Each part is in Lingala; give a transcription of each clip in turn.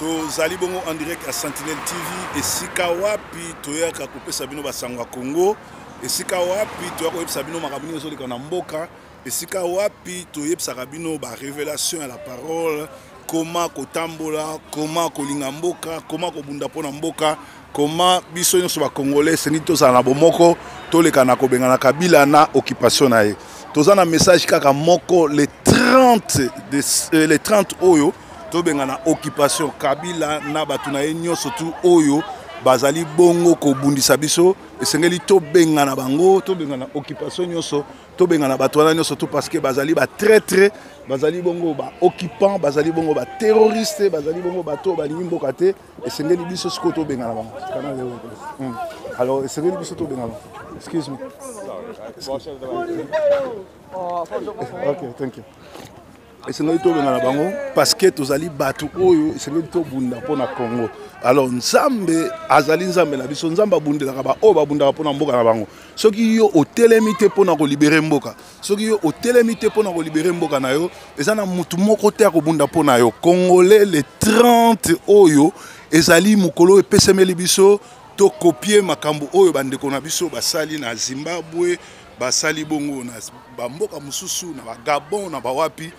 Tozali bongo en direct à Sentinelle TV. Esika wapi toyaka kopesa bino basangwa Congo. Esika wapi toyaka kopesa bino makambo ezoleka na mboka. Esika wapi toyebisaka bino ba révélation à la parole. Comment kotambola, comment kolinga mboka, comment kobunda pona mboka, comment biso nyonso ba Congolais seni tozala na bomoko toleka na kobenga na Kabila na occupation na ye. Tozana message kaka moko les 30 oyo tobenga na occupation Kabila na batuna ye nyonso tu oyo bazali bongo ko bundisa biso esengeli tobenga na bango tobenga na occupation nyonso tobenga na batwana nyonso tu parce que bazali ba traître bazali bongo ba occupant bazali bongo ba terroriste bazali bongo bato balingi mboka te esengeli biso siko tobenga na bango alors esengeli biso tobenga na excuse me okay thank you. Esengeli tobenga na bango parce que tozali batu oyo esengeli tobunda pona Congo. Alors nzambe azali nzambe na biso nzamba bundelaka ba o babundaka pona mboka na bango. Soki yo otelemi te pona ko libérer mboka. Soki yo otelemi te pona ko libérer mboka na yo, ezana mutu moko te ko bunda pona yo. Congolais les 30 oyo ezali mukolo epesemeli biso to copier makambo oyo bandeko na biso basali na Zimbabwe, basali bongo na bamboka mususu na ba Gabon na ba wapi.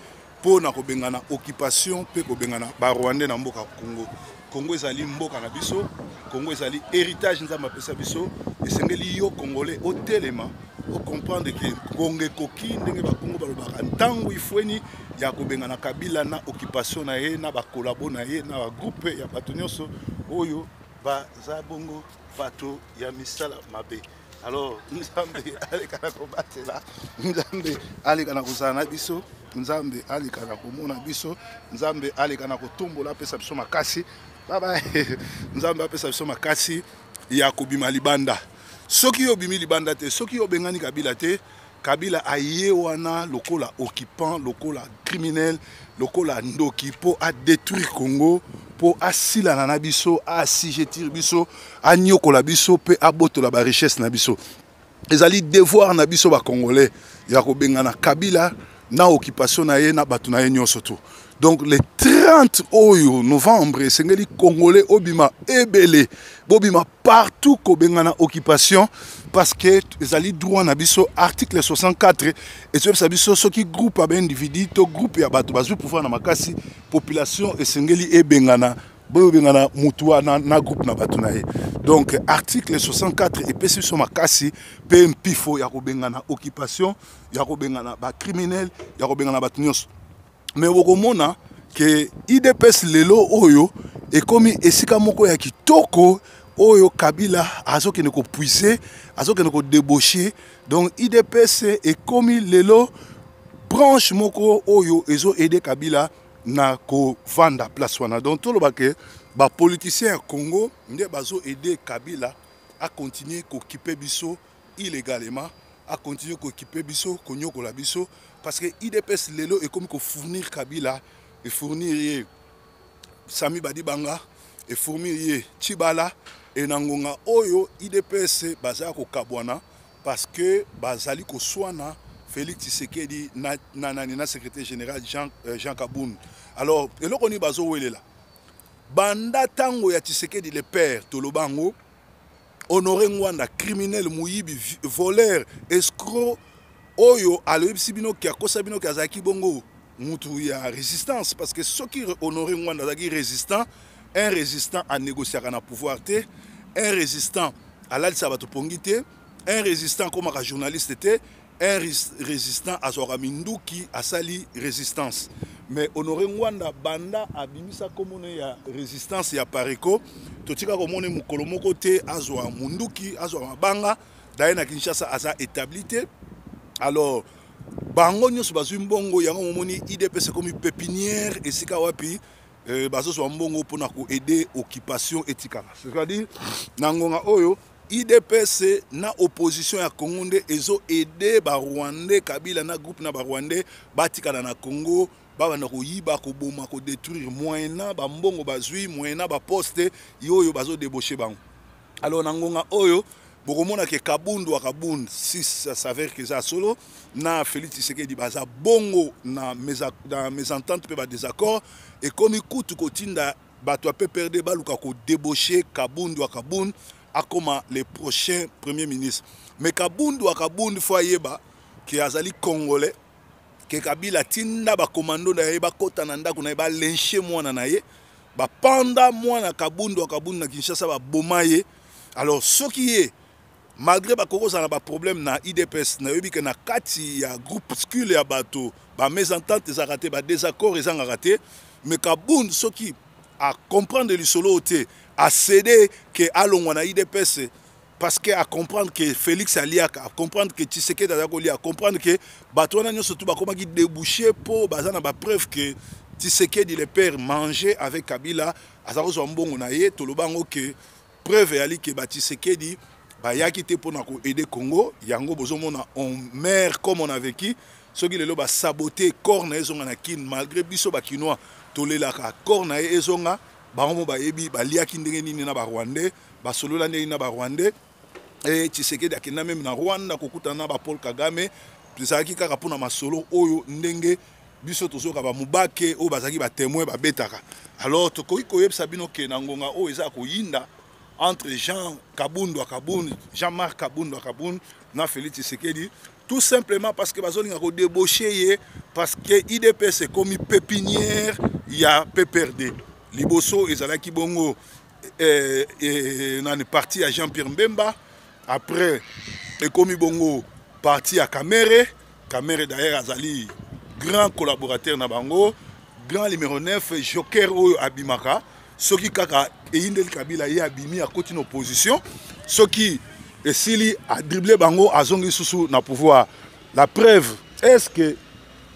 Pona kobengana occupation pe kobengana ba Rwandais na mboka Congo. Congo ezali mboka na biso, Congo ezali héritage nzamba pesa biso, esengeli yo Congolais au telema, au comprendre que Congo koki ndenge ba Congo balobaka ntango ifweni ya kobengana Kabila na occupation na ye na ba collabo na ye na ba groupe ya bato nyonso oyo baza bongo bato ya misala mabe. Alors nzambe aleka na kobatela, nzambe aleka na kozana biso. Nzambe alika na komona biso nzambe alika na kotombola pesa biso makasi baba nzambe apesa biso makasi ya kobima libanda soki yo bimi libanda te soki yo bengani Kabila te Kabila aye wana lokola occupant lokola criminel lokola ndoki po a détruire Congo po asilana na biso assujettir biso anyokola biso pe abotola ba richesse na biso ezali devoir na biso ba Congolais ya kobengana Kabila na occupation na ye na batu na ye nyonso tu. Donc les 30 oyo novembre sengeli Congolais obima ebele bobima partout ko bengana occupation parce que ezali droit na biso article 64 et ça biso soki groupe ba individu to groupe ya batu bazu pouvoir na makasi population esengeli ebengana bobengana mutua na groupe na batu na ye. Donc article 64 epesi biso makasi pe mpifo ya kobengana occupation ya kobengana ba criminel ya kobengana batu nyonso. Mais bokomona que IDPS lelo oyo ekomi esika moko ya kitoko oyo Kabila azokene ko puiser azokene ko débaucher. Donc IDPS ekomi lelo branche moko oyo ezo aider Kabila na ko vanda place wana. Donc tout le baké ba politicien ya Congo nde bazo aider Kabila à continuer ko occuper biso illégalement, à continuer ko occuper biso ko nyokola biso parce que IDPS lelo est comme ko fournir Kabila et fournir Sami Badibanga et fournir Chibala et Nangonga oyo IDPS baza ko kabwana parce que bazali ko swana Félix Tshisekedi na secrétaire général Jean Kaboun. Alors eloko ni bazo welela banda tango ya Tshisekedi le père Tolobango Honoré Ngwanda criminel muyibi voleur escroc oyo aloyebisi bino ki akosa bino ki azaki bongo mutu ya résistance parce que ceux qui Honoré Ngwanda azaki résistant un résistant à négocier na pouvoir te un résistant à l'alsa bato pongi te un résistant comme un journaliste te un résistant à Zoraminduki à sali résistance. Mais Honoré Ngwanda banda abimisa komone ya résistance ya pareko totika komone mukolo moko te azwa munduki azwa mabanga daye na Kinshasa aza établi. Alors bango nyonso bazwi mbongo yango momoni IDPS comme pépinière esika wapi bazo so mbongo pona ko aider occupation etikala. C'est-à-dire nangonga oyo IDPS na opposition ya Congo nde ezo aider ba Rwandais Kabila na groupe na ba Rwandais batikala na Congo bana ko yiba ko boma ko détruire moyena ba mbongo bazwi moyena ba poste yoyo bazo débaucher bango. Alors nangonga oyo bokomona ke Kabundu akabund si ça s'avère que ça solo na Félix Tshisekedi baza bongo na mésentente pe ba désaccord et comme ikutu kotinda bato peut perdre baluka ko débaucher Kabundu à Kabund à comme les prochains premiers ministres. Mais Kabundu à Kabund faut yeba qui azali congolais que Kabila tinda ba commando na yeba kota na ndako na yeba lyncher mwana na ye ba panda mwana Kabundu à Kabund na Kinshasa ba bomaye. Alors ce qui est malgré ba koko ça na ba problème na IDPS na yobi que na kati ya groupuscule ya bato ba mésentente za raté ba désaccord ils ont raté mais Kabund ce qui à comprendre le solo à céder que allons na IDPS parce que à comprendre que Félix Aliaka à comprendre que Tshisekedi Azakoli à comprendre que bato na surtout ba comment qui déboucher pour bazana ba preuve que Tshisekedi le père manger avec Kabila azako zo mbongo na ye to lobango que preuve ali que Tshisekedi ba yakité pour aider Congo yango bozomona on meurt comme on a vécu ceux qui le ba saboter corps na ezonga na kin malgré biso ba kinois tolelaka corps na ezonga bango ba yebi ba liaki ndenge nini na ba Rwandais ba solola ndenge na ba Rwandais et Tshisekedi akina même na Rwanda kokutana ba Paul Kagame bizaki kaka pona masolo oyo ndenge biso tozoka ba mubake o bazaki ba témoin ba betaka alors to koyebisa bino ke na ngonga o eza koyinda entre Jean Kabundu à Kabund, Jean-Marc Kabundu à Kabund, na Félix Tshisekedi, tout simplement parce que bazoli nga ko débaucher parce que IDP c'est comme pépinière, il y a PPRD. Liboso ezalaki bongo na parti à Jean-Pierre Mbemba, après et comme bongo parti à Kamere, Kamere d'ailleurs azali grand collaborateur na bango, grand numéro 9 Joker Oyo Abimaka. Ceux qui kaka Indel Kabila y a bimi à côté de opposition, ceux qui Sili a dribblé bango a zongi sous na pouvoir. La preuve est-ce que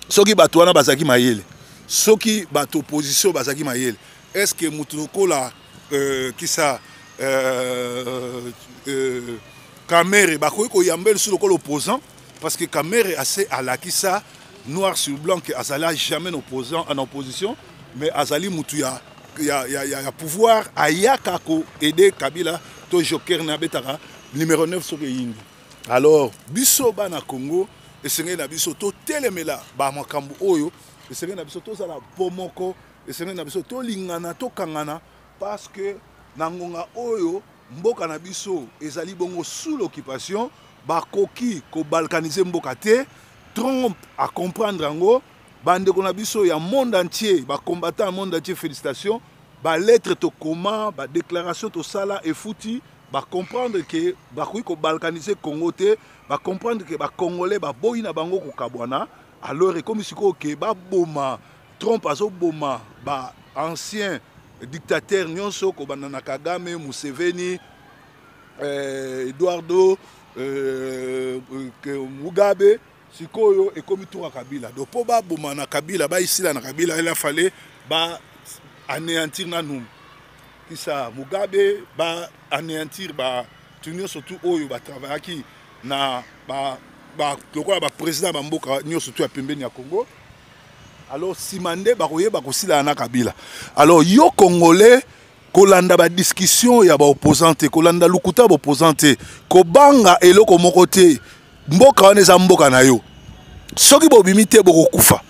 ceux qui batouana bazaki mayele, ceux qui battent opposition bazaki mayele, est-ce que Moutounoko la qui ça Kamere bakoy ko yambel sur le opposant parce que Kamere assez à la qui ça noir sur blanc que Azala jamais opposant en opposition mais Azali Moutouya il y a pouvoir à Yakako aider Kabila to Joker na betara numéro 9 sur Yindi. Alors biso bana Congo et sengé na biso to telemela ba makambu oyo et sengé na biso to za la pomoko et sengé na biso to lingana to kangana parce que nangonga oyo mboka na biso ezali bongo sous l'occupation ba koki ko balkaniser mboka te trompe à comprendre ngo bande qu'on a biso ya monde entier ba combattant monde entier félicitations ba lettre to comment ba déclaration to sala et fouti ba comprendre que ba ko balkaniser Congo te ba comprendre que ba congolais ba boyina bango ko kabwana alors et comme siko que ba boma Trump azo boma ba ancien dictateur nyonso ko banana Kagame Museveni Eduardo Mugabe sikoyo et comme tout à Kabila donc pour ba boma na Kabila ba ici là na Kabila il a fallu ba anéantir na nous qui ça Mugabe ba anéantir ba tunio surtout oyo ba travailler qui na ba lokwa ba président ba mboka nyo surtout ya pembeni ya Congo alors simande ba koye ba kosila na Kabila alors yo congolais kolanda ba discussion ya ba opposante kolanda lukuta ba opposante ko banga eloko moko te mboka wana eza mboka na yo soki bobimi te bokokufa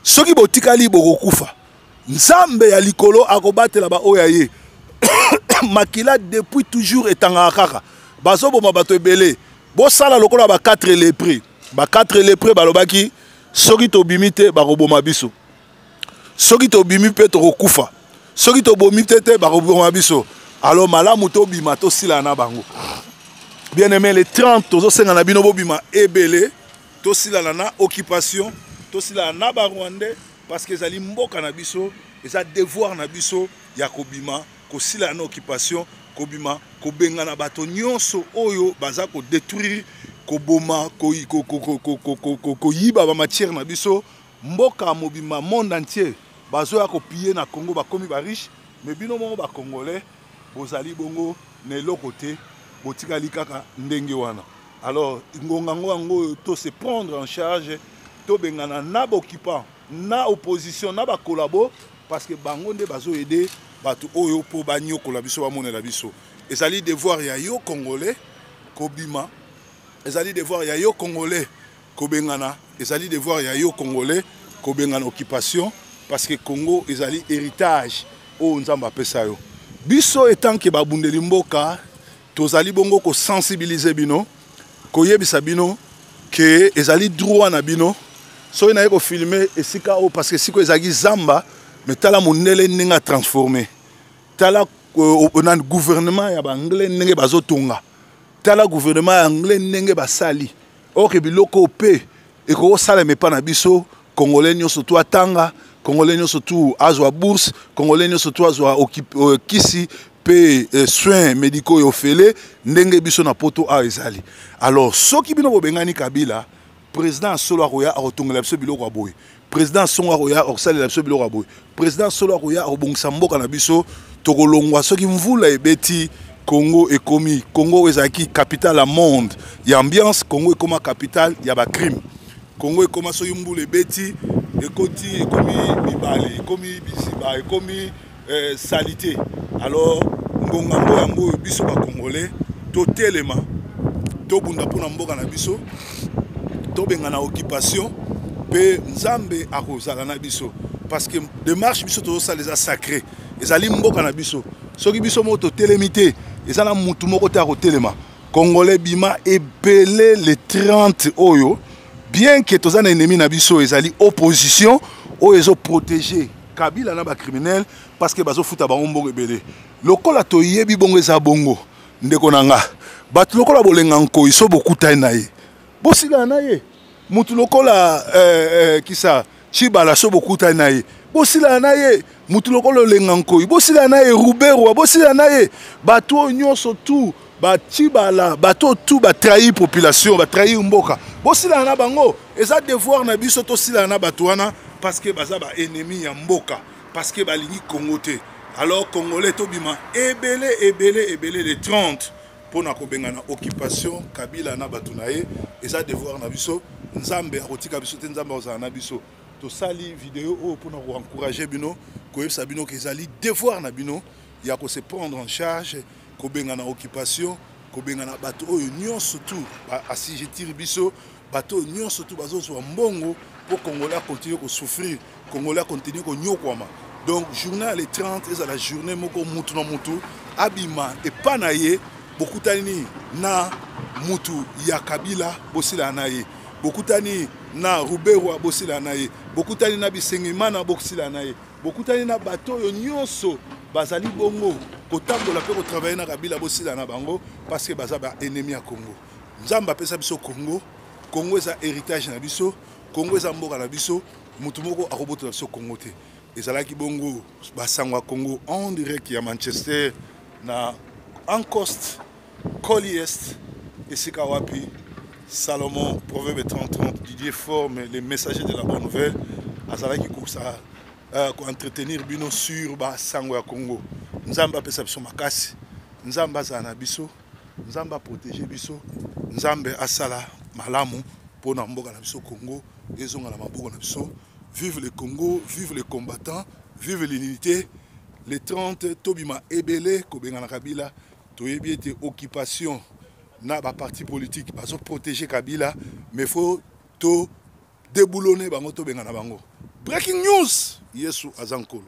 soki botikali bokokufa nzambe ya likolo akobatela ba oya ye makila depuis toujours etanga kaka bazoboma bato ebele bosala lokola ba 4 lépreux ba 4 lépreux balobaki soki tobimi te bakoboma biso soki tobimi pe tokokufa soki tobomi te bakoboma biso alors malamu tobima tosila na bango. Bien aimé les 30 tozosenga na bino bobima ebele tosila na occupation tosila na ba Rwandais parce que ezali mboka na biso eza devoir na biso ya kobima kosila na occupation kobima kobenga na bato nyonso oyo baza ko détruire koboma ko yiba ba matière na biso mboka mobima monde entier bazo ya kopiller na Congo bakomi ba riche mais bino mo ba congolais bozali bongo ne lokote botikali kaka ndenge wana alors ngonga ngo to se prendre en charge to bengana na occupant na opposition na ba collabo parce que bango nde bazo aider bato oyo po banyokola biso ba monela biso ezali devoir ya yo congolais kobima ezali devoir ya yo congolais kobengana ezali devoir ya yo congolais kobengana occupation parce que Congo ezali héritage o nzamba apesa yo biso etanke babundeli mboka tozali bongo ko sensibiliser bino koyebisa bino que ezali droit na bino so na ko filmer esika o parce que siko ezali zamba mais tala monele ninga transformer tala na gouvernement ya banglais ndenge bazotonga tala gouvernement ya anglais ndenge basali oke biloko pe eko sala mepa na biso congolais nyonso to atanga congolais nyonso to azwa bourse congolais nyonso to azwa kisi pe soins médicaux ofele ndenge biso na poto a ezali alors soki bino bobengani Kabila président solo akoya akotongela biso biloko aboye président songo akoya akosalela biso biloko aboye président solo akoya akobongisa mboka na biso tokolongwa soki mvula ebeti Congo ekomi Congo ezaki capitale à monde ya ambiance Congo ekoma capitale ya ba crime Congo ekoma soki mbula ebeti ekoti ekomi mibale ekomi bisiba ekomi salité alors ngongambo yango biso ba congolais to telema to bunda pona mboka na biso to benga na occupation pe nzambe akozala na biso parce que démarche biso to ça les a sacré ezali mboka na biso soki biso moto telemité ezala mutu moko ta ko telema congolais bima ebele les 30 oyo bien que tous un ennemi na biso ezali opposition o ezo protéger Kabila na ba criminel parce que bazo futa ba mbongo ebele lokola to yebi bongo eza bongo ndeko nanga batu lokola bolenga nko iso bokuta na ye bosila na ye mutu lokola kisa chibala so bokuta na ye bosila na ye mutu lokola lenga nko bosila na ye Rubero bosila na ye batu nyonso tout Chibala bato tout ba trahir population ba trahir mboka bosila na bango eza devoir na biso to sila na bato wana parce que baza ba ennemi ya mboka parce que balingi Congo te alors congolais to bima ebele les 30 pour na kobenga na occupation Kabila na bato na ye eza devoir na biso nzambe akotika biso te nzambe ozala na biso to sali vidéo o pour na ko encourager bino ko yebisa bino ke ezali devoir na bino ya ko se prendre en charge kobenga na occupation kobenga na bato oyo nyonso tout assujettir biso bato nyonso tout bazozwa mbongo pour congolais continuer ko souffrir congolais continuer ko nyokwama donc journée les 30 eza la journée moko mutu na mutu abima et panaye bokutani na mutu ya Kabila bosila na ye bokutani na Rubero bosila na ye bokutani na Bisengimana bosila na ye bokutani na bato oyo nyonso bazali bongo kotambola pe ko travailler na Kabila bosila na bango parce que baza ba ennemi ya Congo nzamba pesa biso Congo Congo eza héritage na biso Congo eza mboka na biso mutu moko akobota biso Congo te ezalaki bongo basangwa Congo en direct ya Manchester na Ancoste Coliest esika wapi Salomon Proverbe 30-30 Didier Forme les messagers de la bonne nouvelle azalaki kosa ko entretenir bino sur ba sango ya Congo nzamba pesa biso makasi nzamba za na biso nzamba protéger biso nzambe asala malamu pona mboka na biso Congo ezonga na maboko na biso vive le Congo vive les combattants vive l'unité les 30 tobima ebele ko benga na Kabila toyebi ete occupation na ba parti politique bazo protéger Kabila mais faut to déboulonner bango to benga na bango breaking news Yesu azankolo